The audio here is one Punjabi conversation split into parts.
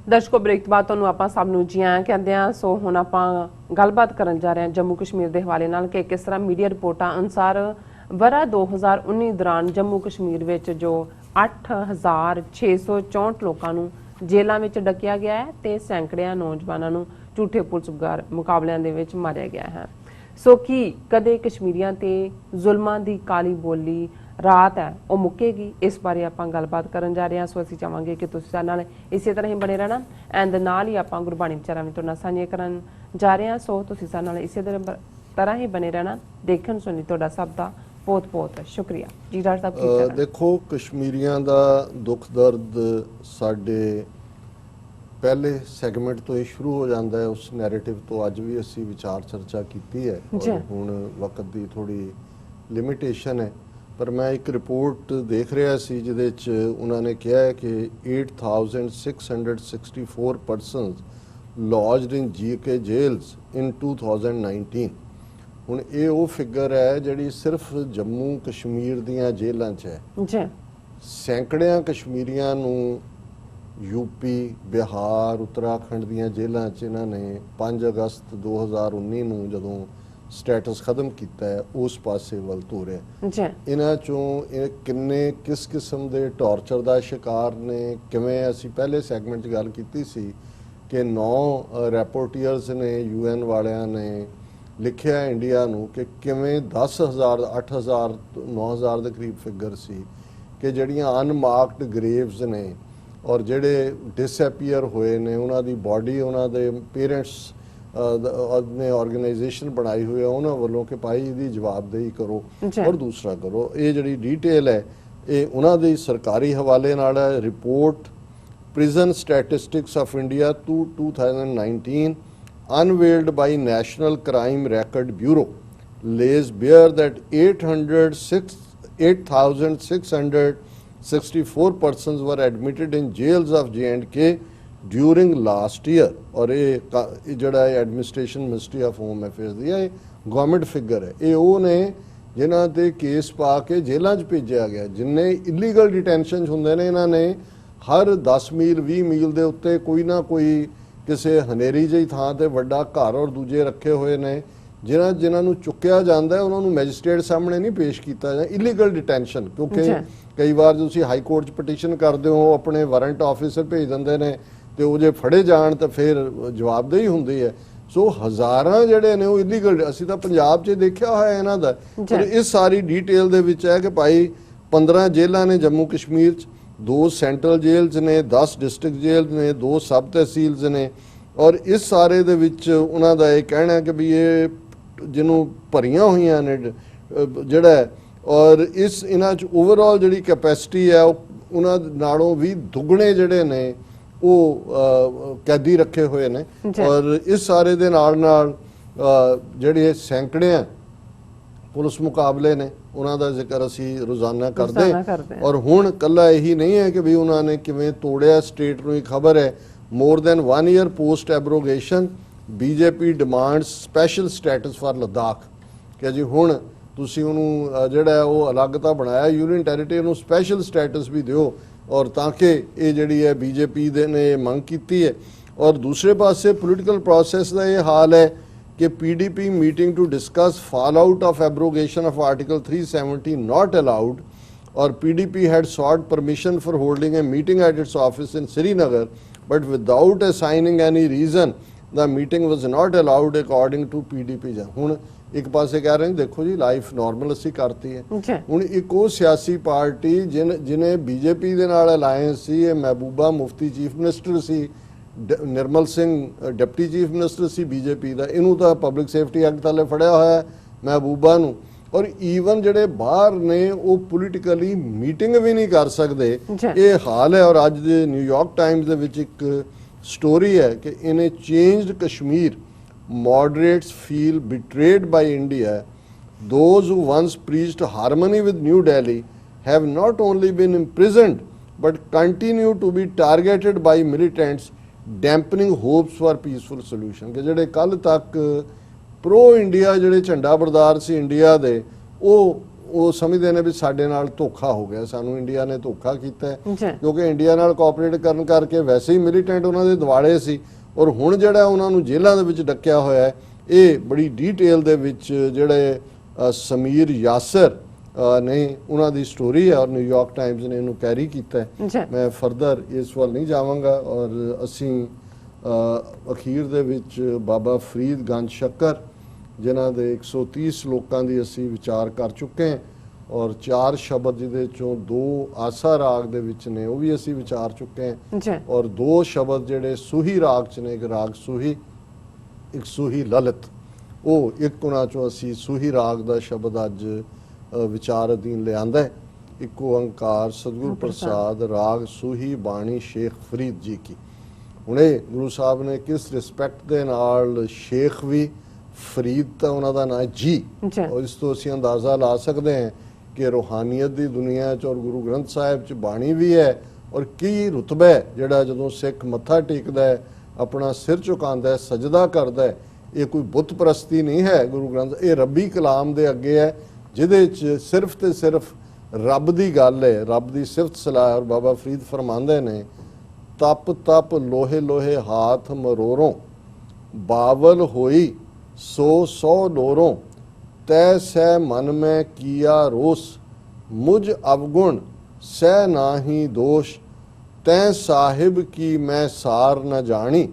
ਦਰਸ਼ਕੋ ਬ੍ਰੇਕ ਤੋਂ ਬਾਅਦ ਤੁਹਾਨੂੰ ਆਪਾਂ ਸਭ ਨੂੰ ਜੀ ਆਇਆਂ ਕਹਿੰਦੇ ਆ। ਸੋ ਹੁਣ ਆਪਾਂ ਗੱਲਬਾਤ ਕਰਨ ਜਾ ਰਹੇ ਹਾਂ ਜੰਮੂ ਕਸ਼ਮੀਰ ਦੇ ਹਵਾਲੇ ਨਾਲ ਕਿ ਕਿਸ ਤਰ੍ਹਾਂ ਮੀਡੀਆ ਰਿਪੋਰਟਾਂ ਅਨੁਸਾਰ ਵਰ੍ਹਾ 2019 ਦੌਰਾਨ ਜੰਮੂ ਕਸ਼ਮੀਰ ਵਿੱਚ ਜੋ 8664 ਲੋਕਾਂ ਨੂੰ ਜੇਲ੍ਹਾਂ ਵਿੱਚ ਡੱਕਿਆ ਗਿਆ ਹੈ ਤੇ ਸੈਂਕੜਿਆਂ ਨੌਜਵਾਨਾਂ ਨੂੰ ਝੂਠੇ ਪੁਲਿਸ ਮੁਕਾਬਲਿਆਂ ਦੇ ਵਿੱਚ ਮਾਰਿਆ ਗਿਆ ਹੈ। ਸੋ ਕੀ ਕਦੇ ਕਸ਼ਮੀਰੀਆਂ ਤੇ ਜ਼ੁਲਮਾਂ ਦੀ ਕਾਲੀ ਬੋਲੀ ਰਾਤ है वो मुकेगी? इस बारे आप गलबात करन जा रहे हैं। सो असीं चाहांगे कि तुसीं साडे नाल इसे तरह ही बने रहना एंड नाल ही आपां गुरबाणी विचारां भी तुहाडे नाल साझीआं करन जा रहे हैं। सो तुसीं साडे नाल इसे तरह ही बने रहना। देखण सुणी तुहाडा सब दा बहुत बहुत शुक्रिया जी। डॉक्टर साहब देखो कश्मीरियां दा दुख दर्द साडे पहले सैगमेंट तो ही शुरू हो जाता है। उस नैरेटिव तो अज भी असीं विचार चर्चा कीती है और हुण वक्त दी थोड़ी लिमिटेशन है। पर मैं एक रिपोर्ट देख रहा सी जिहदे च उन्होंने कहा है कि 8664 persons lodged in GK jails in 2019। हुण ये वो फिगर है जिहड़ी सिर्फ जम्मू कश्मीर दीयां जेलां च है। सैकड़ियां कश्मीरियां नूं यूपी बिहार उत्तराखंड दीयां जेलां च इन्हां ने 5 अगस्त 2019 नूं जदों स्टेटस खत्म किया है उस पासे वल तुरिया। इन्हां चों किन्ने किस किस्म के टॉर्चर का शिकार ने किवें असीं पहले सैगमेंट च गल कीती सी कि 9 रैपोर्टियर्स ने UN वालियां ने लिखिया इंडिया नूं कि किवें 10,000 8,000 9,000 के करीब फिगर सी कि जिहड़ियां अनमार्कड ग्रेव्स ने और जिहड़े डिसएपीयर होए ने उन्हां दी बॉडी उन्हां दे पेरेंट्स ने ऑर्गेनाइजेशन बनाई हुई है उन्होंने वालों कि भाई इसकी जवाबदेही करो और दूसरा करो। ये जी डिटेल है ये उन्होंने सरकारी हवाले नाल है। Report prison statistics of India 2019 unveiled by national crime record bureau lays bare that 8,664 persons were admitted in jails of J&K during last year. और ये जोड़ा administration ministry of home affairs दी है गवर्नमेंट फिगर है। ये वो ने जिन्हां ते केस पा के जेलों च भेजा गया जिन्ने इलीगल डिटेंशन होंदे ने इन्हां ने हर 10 मील 20 मील के उत्ते कोई ना कोई किसी हनेरी जी थां ते वड्डा घर और दूजे रखे हुए ने जिन्हां नूं चुक्या जांदा है उन्हां नूं मैजिस्ट्रेट सामने नहीं पेश किया जाए। इलीगल डिटेंशन क्योंकि कई बार तुसीं हाई कोर्ट च पटीशन करदे हो अपने वारंट ऑफिसर भेज दिंदे ने तो वो जो फड़े जान तो फिर जवाबदेही होंदी है। सो हज़ारां जिहड़े ने वो इलीगल असीं तां पंजाब च देखिया होया इन्हां दा। पर इस सारी डिटेल दे विच है कि भाई 15 जेलां ने जम्मू कश्मीर च 2 सेंट्रल जेल्स ने 10 डिस्ट्रिक्ट जेल ने 2 सब तहसील्स ने और इस सारे दे विच उन्हां दा ये कहना है कि भी ये जिन्हों भरियां होईयां ने जिहड़ा और इस इन्हां च ओवरऑल जिहड़ी कैपेसिटी है उन्हां नालों भी दुगने जिहड़े ने वो कैदी रखे हुए ने। और इस सारे दे नाल जिहड़े सैकड़े पुलिस मुकाबले ने उन्हां दा जिक्र असीं रोज़ाना करदे और हुण कल्ला यही नहीं है कि भी उन्होंने किवें तोड़िया स्टेट नूं खबर है। More than 1 year post abrogation BJP demands special status for Ladakh कि जी हुण तुसीं उहनूं जिहड़ा वो अलग तां बनाया यूनियन टैरेटरी नूं स्पैशल स्टेटस भी दिओ और ताकि ये जी है BJP ने मंग की है। और दूसरे पासे पोलिटिकल प्रोसैस का ये हाल है कि PDP meeting to discuss fall out of abrogation of article 370 not allowed और PDP had sought permission for holding a meeting at its office in Srinagar but without assigning any reason the meeting was not allowed according to PDP। हुण एक पासे कह रहे हैं देखो जी लाइफ नॉर्मल असी करती है। हुण एक वो सियासी पार्टी जिन्हें BJP दे नाल अलायंस सी महबूबा मुफ्ती चीफ मिनिस्टर सी Nirmal Singh deputy chief minister सी BJP दा इनू तां पब्लिक सेफ्टी एक्ट थले फड़िया होया महबूबा नूं और ईवन जिहड़े बाहर ने वो पोलिटिकली मीटिंग भी नहीं कर सकते ये हाल है। और अज दे न्यूयॉर्क टाइम्स दे विच एक स्टोरी है कि in a changed Kashmir moderates feel betrayed by India. Those who once preached harmony with New Delhi have not only been imprisoned but continue to be targeted by militants, dampening hopes for peaceful solution। कि जिहड़े कल तक प्रो इंडिया जिहड़े झंडा बरदार सी इंडिया दे वो ਉਹ ਸਮਝਦੇ ਨੇ ਵੀ ਸਾਡੇ ਨਾਲ ਧੋਖਾ ਹੋ ਗਿਆ, ਸਾਨੂੰ ਇੰਡੀਆ ਨੇ ਧੋਖਾ ਕੀਤਾ ਹੈ, ਜੀ ਕਿਉਂਕਿ ਇੰਡੀਆ ਨਾਲ ਕੋਆਪਰੇਟ ਕਰਨ ਕਰਕੇ ਵੈਸੇ ਹੀ ਮਿਲੀਟੈਂਟ ਉਹਨਾਂ ਦੇ ਦਿਵਾਲੇ ਸੀ, ਔਰ ਹੁਣ ਜਿਹੜਾ ਉਹਨਾਂ ਨੂੰ ਜੇਲ੍ਹਾਂ ਦੇ ਵਿੱਚ ਡੱਕਿਆ ਹੋਇਆ ਹੈ। ਇਹ ਬੜੀ ਡੀਟੇਲ ਦੇ ਵਿੱਚ ਜਿਹੜੇ ਸਮੀਰ ਯਾਸਰ ਨੇ ਉਹਨਾਂ ਦੀ ਸਟੋਰੀ ਹੈ, ਔਰ ਨਿਊਯਾਰਕ ਟਾਈਮਜ਼ ਨੇ ਇਹਨੂੰ ਕੈਰੀ ਕੀਤਾ ਹੈ। ਜੀ ਮੈਂ ਫਰਦਰ ਇਸ ਵੱਲ ਨਹੀਂ ਜਾਵਾਂਗਾ। ਔਰ ਅਸੀਂ ਅਖੀਰ ਦੇ ਵਿੱਚ ਬਾਬਾ ਫਰੀਦ ਗੰਜ ਸ਼ੱਕਰ ਜਿਨ੍ਹਾਂ ਦੇ 130 ਲੋਕਾਂ ਦੀ ਅਸੀਂ ਵਿਚਾਰ ਕਰ ਚੁੱਕੇ ਹਾਂ, ਔਰ 4 ਸ਼ਬਦ ਜਿਹਦੇ ਚੋਂ 2 ਆਸਾ ਰਾਗ ਦੇ ਵਿੱਚ ਨੇ ਉਹ ਵੀ ਅਸੀਂ ਵਿਚਾਰ ਚੁੱਕੇ ਹਾਂ, ਜੀ ਔਰ 2 ਸ਼ਬਦ ਜਿਹੜੇ ਸੂਹੀ ਰਾਗ ਚ ਨੇ, ਇੱਕ ਰਾਗ ਸੂਹੀ, ਇੱਕ ਸੂਹੀ ਲਲਿਤ, ਉਹ ਇੱਕ ਉਹਨਾਂ ਚੋਂ ਅਸੀਂ ਸੂਹੀ ਰਾਗ ਦਾ ਸ਼ਬਦ ਅੱਜ ਵਿਚਾਰ ਅਧੀਨ ਲਿਆਂਦਾ ਹੈ। ਇੱਕ ਓੰਕਾਰ ਸਤਿਗੁਰ ਪ੍ਰਸਾਦ ਰਾਗ ਸੂਹੀ ਬਾਣੀ ਸ਼ੇਖ ਫਰੀਦ ਜੀ ਕੀ। ਹੁਣ ਇਹ ਗੁਰੂ ਸਾਹਿਬ ਨੇ ਕਿਸ ਰਿਸਪੈਕਟ ਦੇ ਨਾਲ ਸ਼ੇਖ ਵੀ, ਫਰੀਦ ਤਾਂ ਉਹਨਾਂ ਦਾ ਨਾਂ ਜੀ, ਔਰ ਇਸ ਤੋਂ ਅਸੀਂ ਅੰਦਾਜ਼ਾ ਲਾ ਸਕਦੇ ਹਾਂ ਕਿ ਰੂਹਾਨੀਅਤ ਦੀ ਦੁਨੀਆ 'ਚ ਔਰ ਗੁਰੂ ਗ੍ਰੰਥ ਸਾਹਿਬ 'ਚ ਬਾਣੀ ਵੀ ਹੈ, ਔਰ ਕੀ ਰੁਤਬਾ ਹੈ ਜਿਹੜਾ ਜਦੋਂ ਸਿੱਖ ਮੱਥਾ ਟੇਕਦਾ ਹੈ, ਆਪਣਾ ਸਿਰ ਝੁਕਾਉਂਦਾ ਹੈ, ਸਜਦਾ ਕਰਦਾ ਹੈ। ਇਹ ਕੋਈ ਬੁੱਤ ਪ੍ਰਸਤੀ ਨਹੀਂ ਹੈ ਗੁਰੂ ਗ੍ਰੰਥ, ਇਹ ਰੱਬੀ ਕਲਾਮ ਦੇ ਅੱਗੇ ਹੈ, ਜਿਹਦੇ 'ਚ ਸਿਰਫ ਤੇ ਸਿਰਫ ਰੱਬ ਦੀ ਗੱਲ ਹੈ, ਰੱਬ ਦੀ ਸਿਫਤ ਸਲਾਹ। ਔਰ ਬਾਬਾ ਫਰੀਦ ਫਰਮਾਉਂਦੇ ਨੇ, ਤਪ ਤਪ ਲੋਹੇ ਲੋਹੇ ਹਾਥ ਮਰੋਰੋਂ, ਬਾਵਲ ਹੋਈ ਸੋ ਸੌ ਲੋਰੋਂ, ਤੈ ਸਹਿ ਮਨ ਮੈਂ ਕੀਆ ਰੋਸ, ਮੁਝ ਅਵਗੁਣ ਸਹਿ ਨਾਹੀ ਦੋਸ਼, ਤੈ ਸਾਹਿਬ ਕੀ ਮੈਂ ਸਾਰ ਨ ਜਾਣੀ,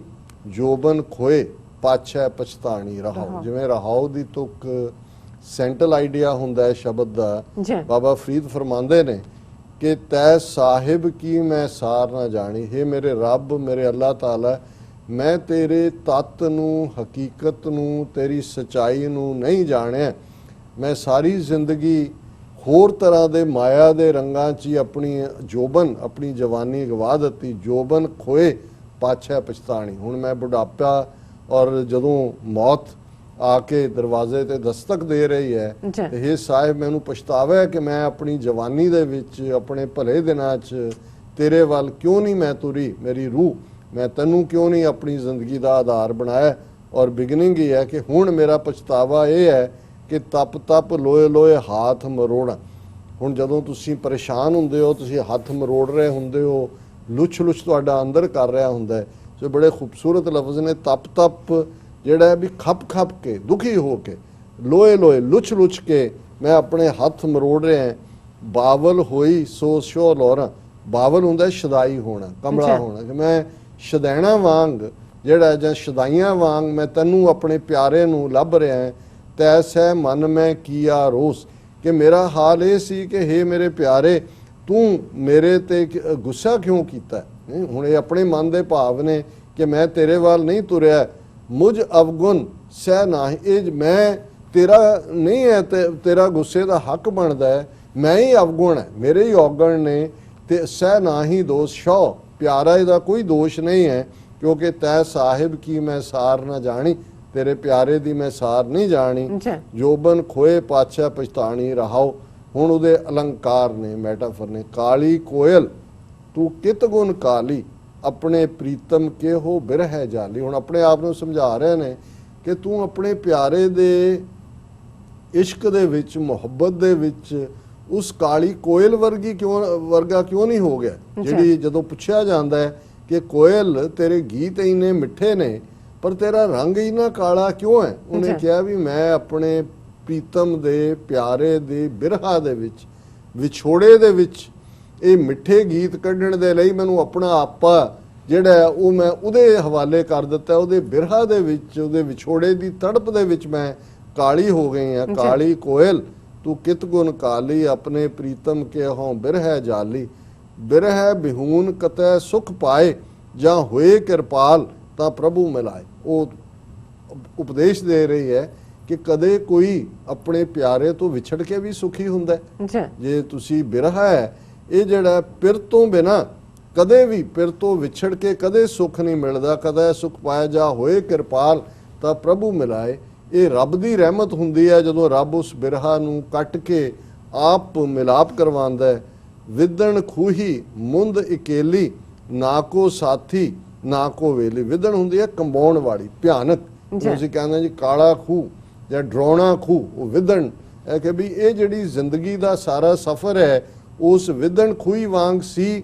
ਜੋਬਨ ਖੋਏ ਪਾਛੈ ਪਛਤਾਣੀ। ਰਹਾਉ, ਜਿਵੇਂ ਰਹਾਉ ਦੀ ਤੁਕ ਸੈਂਟਰਲ ਆਈਡੀਆ ਹੁੰਦਾ ਹੈ ਸ਼ਬਦ ਦਾ, ਬਾਬਾ ਫਰੀਦ ਫਰਮਾਉਂਦੇ ਨੇ ਕਿ ਤੈ ਸਾਹਿਬ ਕੀ ਮੈਂ ਸਾਰ ਨਾ ਜਾਣੀ, ਹੈ ਮੇਰੇ ਰੱਬ, ਮੇਰੇ ਅੱਲਾਹ ਤਾਲਾ, ਮੈਂ ਤੇਰੇ ਤੱਤ ਨੂੰ, ਹਕੀਕਤ ਨੂੰ, ਤੇਰੀ ਸਚਾਈ ਨੂੰ ਨਹੀਂ ਜਾਣਿਆ। ਮੈਂ ਸਾਰੀ ਜ਼ਿੰਦਗੀ ਹੋਰ ਤਰ੍ਹਾਂ ਦੇ ਮਾਇਆ ਦੇ ਰੰਗਾਂ 'ਚ ਹੀ ਆਪਣੀ ਜੋਬਨ, ਆਪਣੀ ਜਵਾਨੀ ਗਵਾ ਦਿੱਤੀ, ਜੋਬਨ ਖੋਏ ਪਾਛੈ ਪਛਤਾਣੀ। ਹੁਣ ਮੈਂ ਬੁਢਾਪਾ, ਔਰ ਜਦੋਂ ਮੌਤ ਆ ਕੇ ਦਰਵਾਜ਼ੇ ਤੇ ਦਸਤਕ ਦੇ ਰਹੀ ਹੈ, ਤੇ ਇਹ ਸਾਹਿਬ ਮੈਨੂੰ ਪਛਤਾਵਾ ਹੈ ਕਿ ਮੈਂ ਆਪਣੀ ਜਵਾਨੀ ਦੇ ਵਿੱਚ, ਆਪਣੇ ਭਲੇ ਦਿਨਾਂ 'ਚ ਤੇਰੇ ਵੱਲ ਕਿਉਂ ਨਹੀਂ ਮੈਂ ਤੁਰੀ, ਮੇਰੀ ਰੂਹ, ਮੈਂ ਤੈਨੂੰ ਕਿਉਂ ਨਹੀਂ ਆਪਣੀ ਜ਼ਿੰਦਗੀ ਦਾ ਆਧਾਰ ਬਣਾਇਆ। ਔਰ ਬਿਗਨਿੰਗ ਹੀ ਹੈ ਕਿ ਹੁਣ ਮੇਰਾ ਪਛਤਾਵਾ ਇਹ ਹੈ ਕਿ ਤਪ ਤਪ ਲੋਏ ਲੋਏ ਹਾਥ ਮਰੋੜਾ। ਹੁਣ ਜਦੋਂ ਤੁਸੀਂ ਪਰੇਸ਼ਾਨ ਹੁੰਦੇ ਹੋ, ਤੁਸੀਂ ਹੱਥ ਮਰੋੜ ਰਹੇ ਹੁੰਦੇ ਹੋ, ਲੁੱਛ ਲੁੱਛ ਤੁਹਾਡਾ ਅੰਦਰ ਕਰ ਰਿਹਾ ਹੁੰਦਾ ਹੈ। ਸੋ ਬੜੇ ਖੂਬਸੂਰਤ ਲਫ਼ਜ਼ ਨੇ, ਤਪ ਤਪ ਜਿਹੜਾ ਹੈ ਵੀ ਖੱਪ ਖੱਪ ਕੇ, ਦੁਖੀ ਹੋ ਕੇ, ਲੋਏ ਲੋਏ ਲੁੱਛ ਲੁੱਛ ਕੇ ਮੈਂ ਆਪਣੇ ਹੱਥ ਮਰੋੜ ਰਿਹਾ। ਬਾਵਲ ਹੋਈ ਸੋ ਸ਼ੋ ਲੋਰਾ, ਬਾਵਲ ਹੁੰਦਾ ਸ਼ਦਾਈ ਹੋਣਾ, ਕਮਲਾ ਹੋਣਾ, ਕਿ ਮੈਂ ਸ਼ਦੈਣਾ ਵਾਂਗ ਜਿਹੜਾ ਜਾਂ ਸ਼ਦਾਈਆਂ ਵਾਂਗ ਮੈਂ ਤੈਨੂੰ ਆਪਣੇ ਪਿਆਰੇ ਨੂੰ ਲੱਭ ਰਿਹਾ। ਤੈਸੈ ਮਨ ਮੈਂ ਕੀਆ ਰੋਸ, ਕਿ ਮੇਰਾ ਹਾਲ ਇਹ ਸੀ ਕਿ ਹੇ ਮੇਰੇ ਪਿਆਰੇ, ਤੂੰ ਮੇਰੇ ਤੇ ਗੁੱਸਾ ਕਿਉਂ ਕੀਤਾ। ਹੁਣ ਇਹ ਆਪਣੇ ਮਨ ਦੇ ਭਾਵ ਨੇ ਕਿ ਮੈਂ ਤੇਰੇ ਵੱਲ ਨਹੀਂ ਤੁਰਿਆ। ਮੁਝ ਅਵਗੁਣ ਸਹਿ ਨਾਹੀ, ਇਹ ਮੈਂ ਤੇਰਾ ਨਹੀਂ ਹੈ, ਤੇਰਾ ਗੁੱਸੇ ਦਾ ਹੱਕ ਬਣਦਾ ਹੈ, ਮੈਂ ਹੀ ਅਵਗੁਣ ਹੈ, ਮੇਰੇ ਹੀ ਔਗਣ ਨੇ। ਤੇ ਸਹਿ ਨਾਹੀ ਦੋਸ਼ ਸ਼ੌ, ਪਿਆਰਾ ਇਹਦਾ ਕੋਈ ਦੋਸ਼ ਨਹੀਂ ਹੈ, ਕਿਉਂਕਿ ਤੈ ਸਾਹਿਬ ਕੀ ਮੈਂ ਸਾਰ ਨਾ ਜਾਣੀ, ਤੇਰੇ ਪਿਆਰੇ ਦੀ ਮੈਂ ਸਾਰ ਨਹੀਂ ਜਾਣੀ। ਜੋਬਨ ਖੋਏ ਪਾਛਾ ਪਛਤਾਣੀ। ਰਹਾਓ, ਹੁਣ ਉਹਦੇ ਅਲੰਕਾਰ ਨੇ, ਮੈਟਾਫਰ ਨੇ, ਕਾਲੀ ਕੋਇਲ ਤੂੰ ਕਿਤ ਗੁਣ ਕਾਲੀ, ਆਪਣੇ ਪ੍ਰੀਤਮ ਕਿਹੋ ਬਿਰਹਿ ਜਾਲੀ। ਹੁਣ ਆਪਣੇ ਆਪ ਨੂੰ ਸਮਝਾ ਰਹੇ ਨੇ ਕਿ ਤੂੰ ਆਪਣੇ ਪਿਆਰੇ ਦੇ ਇਸ਼ਕ ਦੇ ਵਿੱਚ, ਮੁਹੱਬਤ ਦੇ ਵਿੱਚ ਉਸ ਕਾਲੀ ਕੋਇਲ ਵਰਗਾ ਕਿਉਂ ਨਹੀਂ ਹੋ ਗਿਆ। ਜਿਹੜੀ ਜਦੋਂ ਪੁੱਛਿਆ ਜਾਂਦਾ ਹੈ ਕਿ ਕੋਇਲ ਤੇਰੇ ਗੀਤ ਇੰਨੇ ਮਿੱਠੇ ਨੇ ਪਰ ਤੇਰਾ ਰੰਗ ਇੰਨਾ ਕਾਲਾ ਕਿਉਂ ਹੈ, ਉਹਨੇ ਕਿਹਾ ਵੀ ਮੈਂ ਆਪਣੇ ਪ੍ਰੀਤਮ ਦੇ, ਪਿਆਰੇ ਦੇ ਬਿਰਹਾ ਦੇ ਵਿੱਚ, ਵਿਛੋੜੇ ਦੇ ਵਿੱਚ ਇਹ ਮਿੱਠੇ ਗੀਤ ਕੱਢਣ ਦੇ ਲਈ ਮੈਨੂੰ ਆਪਣਾ ਆਪਾ ਜਿਹੜਾ ਉਹ ਮੈਂ ਉਹਦੇ ਹਵਾਲੇ ਕਰ ਦਿੱਤਾ। ਉਹਦੇ ਬਿਰਹਾ ਦੇ ਵਿੱਚ, ਉਹਦੇ ਵਿਛੋੜੇ ਦੀ ਤੜਪ ਦੇ ਵਿੱਚ ਮੈਂ ਕਾਲੀ ਹੋ ਗਈ ਹਾਂ। ਕਾਲੀ ਕੋਇਲ ਤੂੰ ਕਿਤ ਗੁਣ ਕਾਲੀ, ਆਪਣੇ ਪ੍ਰੀਤਮ ਕੇ ਹੋਂ ਬਿਰਹਿ ਜਾਲੀ। ਬਿਰਹਿ ਬਿਹੂਨ ਕਤੈ ਸੁਖ ਪਾਏ, ਜਾਂ ਹੋਏ ਕਿਰਪਾਲ ਤਾਂ ਪ੍ਰਭੂ ਮਿਲਾਏ। ਉਹ ਉਪਦੇਸ਼ ਦੇ ਰਹੀ ਹੈ ਕਿ ਕਦੇ ਕੋਈ ਆਪਣੇ ਪਿਆਰੇ ਤੋਂ ਵਿਛੜ ਕੇ ਵੀ ਸੁਖੀ ਹੁੰਦਾ। ਜੇ ਤੁਸੀਂ ਬਿਰਹਾ ਹੈ, ਇਹ ਜਿਹੜਾ ਪਿਰ ਤੋਂ ਬਿਨਾ ਕਦੇ ਵੀ, ਪਿਰ ਤੋਂ ਵਿਛੜ ਕੇ ਕਦੇ ਸੁੱਖ ਨਹੀਂ ਮਿਲਦਾ। ਕਦੇ ਸੁਖ ਪਾਇਆ, ਜਾਂ ਹੋਏ ਕਿਰਪਾਲ ਤਾਂ ਪ੍ਰਭੂ ਮਿਲਾਏ। ਇਹ ਰੱਬ ਦੀ ਰਹਿਮਤ ਹੁੰਦੀ ਹੈ ਜਦੋਂ ਰੱਬ ਉਸ ਬਿਰਹਾ ਨੂੰ ਕੱਟ ਕੇ ਆਪ ਮਿਲਾਪ ਕਰਵਾਉਂਦਾ ਹੈ। ਵਿਦਣ ਖੂਹੀ ਮੁੰਦ ਇਕੇਲੀ, ਨਾ ਕੋ ਸਾਥੀ ਨਾ ਕੋ ਵੇਲੀ। ਵਿਦਣ ਹੁੰਦੀ ਹੈ ਕੰਬਾਉਣ ਵਾਲੀ, ਭਿਆਨਕ। ਤੁਸੀਂ ਕਹਿੰਦੇ ਜੀ ਕਾਲਾ ਖੂਹ ਜਾਂ ਡਰਾਉਣਾ ਖੂਹ, ਉਹ ਵਿਦਣ ਹੈ ਕਿ ਵੀ ਇਹ ਜਿਹੜੀ ਜ਼ਿੰਦਗੀ ਦਾ ਸਾਰਾ ਸਫ਼ਰ ਹੈ ਉਸ ਵਿਦਣ ਖੂਹੀ ਵਾਂਗ ਸੀ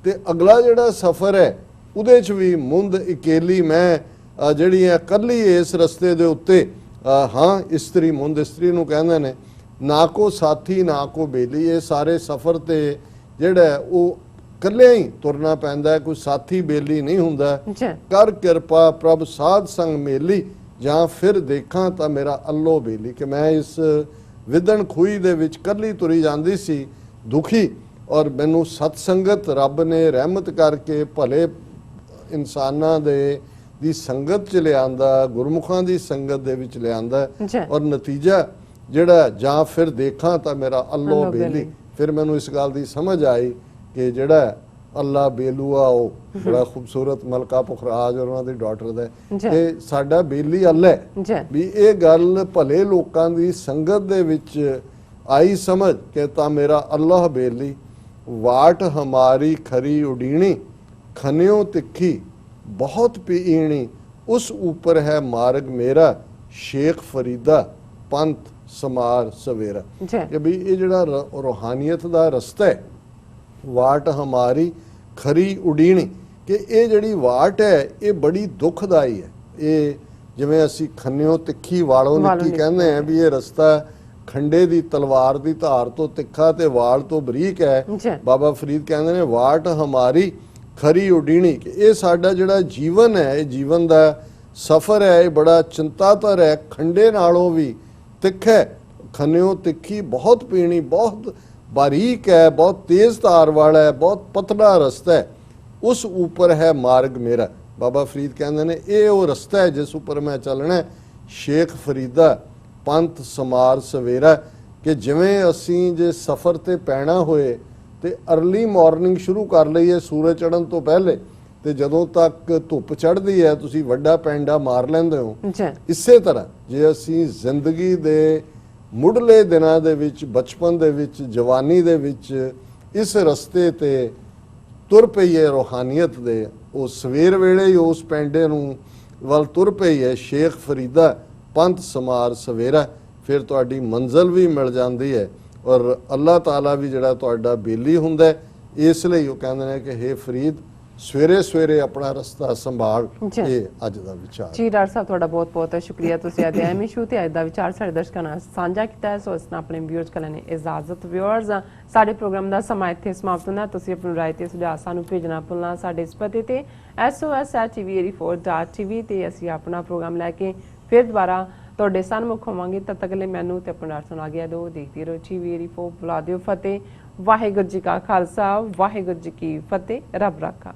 ਤੇ ਅਗਲਾ ਜਿਹੜਾ ਸਫ਼ਰ ਹੈ ਉਹਦੇ 'ਚ ਵੀ ਮੁੰਦ ਇਕੇਲੀ ਮੈਂ ਜਿਹੜੀ ਹੈ ਇਕੱਲੀ ਇਸ ਰਸਤੇ ਦੇ ਉੱਤੇ ਹਾਂ ਇਸਤਰੀ ਮੁੰਦ ਇਸਤਰੀ ਨੂੰ ਕਹਿੰਦੇ ਨੇ, ਨਾ ਕੋ ਸਾਥੀ ਨਾ ਕੋ ਬੇਲੀ। ਇਹ ਸਾਰੇ ਸਫ਼ਰ ਤੇ ਜਿਹੜਾ ਉਹ ਇਕੱਲੇ ਹੀ ਤੁਰਨਾ ਪੈਂਦਾ, ਕੋਈ ਸਾਥੀ ਬੇਲੀ ਨਹੀਂ ਹੁੰਦਾ। ਕਰ ਕਿਰਪਾ ਪ੍ਰਭ ਸਾਧ ਸੰਗ ਮੇਲੀ, ਜਾਂ ਫਿਰ ਦੇਖਾਂ ਤਾਂ ਮੇਰਾ ਅੱਲੋ ਬੇਲੀ। ਕਿ ਮੈਂ ਇਸ ਵਿਦਣ ਖੂਹੀ ਦੇ ਵਿੱਚ ਇਕੱਲੀ ਤੁਰੀ ਜਾਂਦੀ ਸੀ ਦੁਖੀ, ਔਰ ਮੈਨੂੰ ਸਤ ਸੰਗਤ ਰੱਬ ਨੇ ਰਹਿਮਤ ਕਰਕੇ ਭਲੇ ਇਨਸਾਨਾਂ ਦੀ ਸੰਗਤ 'ਚ ਲਿਆਂਦਾ, ਗੁਰਮੁਖਾਂ ਦੀ ਸੰਗਤ ਦੇ ਵਿੱਚ ਲਿਆਂਦਾ, ਔਰ ਨਤੀਜਾ ਜਿਹੜਾ ਜਾਂ ਫਿਰ ਦੇਖਾਂ ਤਾਂ ਮੇਰਾ ਅੱਲੋ ਬੇਲੀ। ਫਿਰ ਮੈਨੂੰ ਇਸ ਗੱਲ ਦੀ ਸਮਝ ਆਈ ਕਿ ਜਿਹੜਾ ਅੱਲਾ ਬੇਲੂਆ ਉਹ ਬੜਾ ਖੂਬਸੂਰਤ ਮਲਕਾ ਪੁਖਰਾਜ ਔਰ ਉਹਨਾਂ ਦੀ ਡਾਟਰ ਦਾ ਕਿ ਸਾਡਾ ਬੇਲੀ ਅੱਲਾ ਹੈ। ਵੀ ਇਹ ਗੱਲ ਭਲੇ ਲੋਕਾਂ ਦੀ ਸੰਗਤ ਦੇ ਵਿੱਚ ਆਈ ਸਮਝ ਕਿ ਤਾਂ ਮੇਰਾ ਅੱਲਾਹ ਬੇਲੀ। ਵਾਟ ਹਮਾਰੀ ਖਰੀ ਉਡੀਣੀ, ਖਨਿਓ ਤਿੱਖੀ ਬਹੁਤ ਪੀਣੀ, ਉਸ ਉੱਪਰ ਹੈ ਮਾਰਗ ਮੇਰਾ, ਸ਼ੇਖ ਫਰੀਦਾ ਪੰਥ ਸਮਾਰ ਸਵੇਰਾ। ਕਿ ਵੀ ਇਹ ਜਿਹੜਾ ਰੂਹਾਨੀਅਤ ਦਾ ਰਸਤਾ ਹੈ, ਵਾਟ ਹਮਾਰੀ ਖਰੀ ਉਡੀਣੀ, ਕਿ ਇਹ ਜਿਹੜੀ ਵਾਟ ਹੈ ਇਹ ਬੜੀ ਦੁਖਦਾਈ ਹੈ। ਇਹ ਜਿਵੇਂ ਅਸੀਂ ਖੰਨਿਓ ਤਿੱਖੀ ਵਾਲੋਂ ਨਿੱਕੀ ਕਹਿੰਦੇ ਆ ਵੀ ਇਹ ਰਸਤਾ ਖੰਡੇ ਦੀ ਤਲਵਾਰ ਦੀ ਧਾਰ ਤੋਂ ਤਿੱਖਾ ਤੇ ਵਾਲ ਤੋਂ ਬਰੀਕ ਹੈ। ਬਾਬਾ ਫਰੀਦ ਕਹਿੰਦੇ ਨੇ ਵਾਟ ਹਮਾਰੀ ਖਰੀ ਉਡੀਣੀ, ਕਿ ਇਹ ਸਾਡਾ ਜਿਹੜਾ ਜੀਵਨ ਹੈ, ਇਹ ਜੀਵਨ ਦਾ ਸਫ਼ਰ ਹੈ, ਇਹ ਬੜਾ ਚਿੰਤਾਧਰ ਹੈ, ਖੰਡੇ ਨਾਲੋਂ ਵੀ ਤਿੱਖਾ ਹੈ। ਖੰਨਿਓ ਤਿੱਖੀ ਬਹੁਤ ਪੀਣੀ, ਬਹੁਤ ਬਾਰੀਕ ਹੈ, ਬਹੁਤ ਤੇਜ਼ ਧਾਰ ਵਾਲਾ ਹੈ, ਬਹੁਤ ਪਤਲਾ ਰਸਤਾ ਹੈ, ਉਸ ਉੱਪਰ ਹੈ ਮਾਰਗ ਮੇਰਾ। ਬਾਬਾ ਫਰੀਦ ਕਹਿੰਦੇ ਨੇ ਇਹ ਉਹ ਰਸਤਾ ਹੈ ਜਿਸ ਉੱਪਰ ਮੈਂ ਚੱਲਣਾ। ਸ਼ੇਖ ਫਰੀਦਾ ਪੰਥ ਸਮਾਰ ਸਵੇਰਾ, ਕਿ ਜਿਵੇਂ ਅਸੀਂ ਜੇ ਸਫ਼ਰ ਤੇ ਪੈਣਾ ਹੋਏ ਤੇ ਅਰਲੀ ਮਾਰਨਿੰਗ ਸ਼ੁਰੂ ਕਰ ਲਈਏ ਸੂਰਜ ਚੜ੍ਹਨ ਤੋਂ ਪਹਿਲੇ, ਤੇ ਜਦੋਂ ਤੱਕ ਧੁੱਪ ਚੜ੍ਹਦੀ ਹੈ ਤੁਸੀਂ ਵੱਡਾ ਪੈਂਡਾ ਮਾਰ ਲੈਂਦੇ ਹੋ। ਇਸੇ ਤਰ੍ਹਾਂ ਜੇ ਅਸੀਂ ਜ਼ਿੰਦਗੀ ਦੇ ਮੁੱਢਲੇ ਦਿਨਾਂ ਦੇ ਵਿੱਚ, ਬਚਪਨ ਦੇ ਵਿੱਚ, ਜਵਾਨੀ ਦੇ ਵਿੱਚ ਇਸ ਰਸਤੇ ਤੇ ਤੁਰ ਪਈਏ ਰੂਹਾਨੀਅਤ ਦੇ, ਉਹ ਸਵੇਰ ਵੇਲੇ ਹੀ ਉਸ ਪੈਂਡੇ ਨੂੰ ਵੱਲ ਤੁਰ ਪਈ ਹੈ ਸ਼ੇਖ ਫਰੀਦਾ ਪੰਥ ਸਮਾਰ ਸਵੇਰਾ, ਫਿਰ ਤੁਹਾਡੀ ਮੰਜ਼ਿਲ ਵੀ ਮਿਲ ਜਾਂਦੀ ਹੈ ਔਰ ਅੱਲਾਹ ਤਾਲਾ ਵੀ ਜਿਹੜਾ ਤੁਹਾਡਾ ਬੇਲੀ ਹੁੰਦਾ ਹੈ। ਇਸ ਲਈ ਉਹ ਕਹਿੰਦੇ ਨੇ ਕਿ ਹੇ ਫਰੀਦ ਸਵੇਰੇ ਸਵੇਰੇ ਆਪਣਾ ਰਸਤਾ ਸੰਭਾਲ। ਇਹ ਅੱਜ ਦਾ ਵਿਚਾਰ ਜੀ। ਡਾਕਟਰ ਸਾਹਿਬ ਤੁਹਾਡਾ ਬਹੁਤ ਬਹੁਤ ਸ਼ੁਕਰੀਆ, ਤੁਸੀਂ ਅੱਜ ਐਵੇਂ ਸ਼ੂ ਤੇ ਅੱਜ ਦਾ ਵਿਚਾਰ ਸਾਡੇ ਦਰਸ਼ਕਾਂ ਨਾਲ ਸਾਂਝਾ ਕੀਤਾ ਹੈ। ਸੋ ਇਸ ਨਾਲ ਆਪਣੇ ਵਿਊਅਰਸ ਕੋਲ ਨੇ ਇਜਾਜ਼ਤ। ਵਿਊਅਰਸ ਸਾਡੇ ਪ੍ਰੋਗਰਾਮ ਦਾ ਸਮਾਂ ਇੱਥੇ ਸਮਾਪਤ ਹੁੰਦਾ। ਤੁਸੀਂ ਆਪਣੀ ਰਾਏ ਤੇ ਸੁਝਾਅ ਸਾਨੂੰ ਭੇਜਣਾ ਭੁੱਲਣਾ ਸਾਡੇ ਇਸ ਪਤੇ ਤੇ SOS@tv84.tv ਤੇ ਅਸੀਂ ਆਪਣਾ ਪ੍ਰੋਗਰਾਮ ਲੈ ਕੇ ਫਿਰ ਦੁਬਾਰਾ ਤੁਹਾਡੇ ਸਨਮੁਖ ਹੋਵਾਂਗੇ। ਤਦ ਤੱਕ ਲਈ ਮੈਨੂੰ ਤੇ ਆਪਣੇ ਡਾਕਟਰ ਨੂੰ ਆਗਿਆ ਦਿਓ। ਦੇਖਦੇ ਰਹੋ TV84। ਬੁਲਾ ਦਿਓ ਫਤਿਹ। ਵਾਹਿਗੁਰੂ ਜੀ ਕਾ ਖਾਲਸਾ, ਵਾਹਿਗੁਰੂ ਜੀ ਕੀ ਫਤਿਹ। ਰੱਬ ਰਾਖਾ।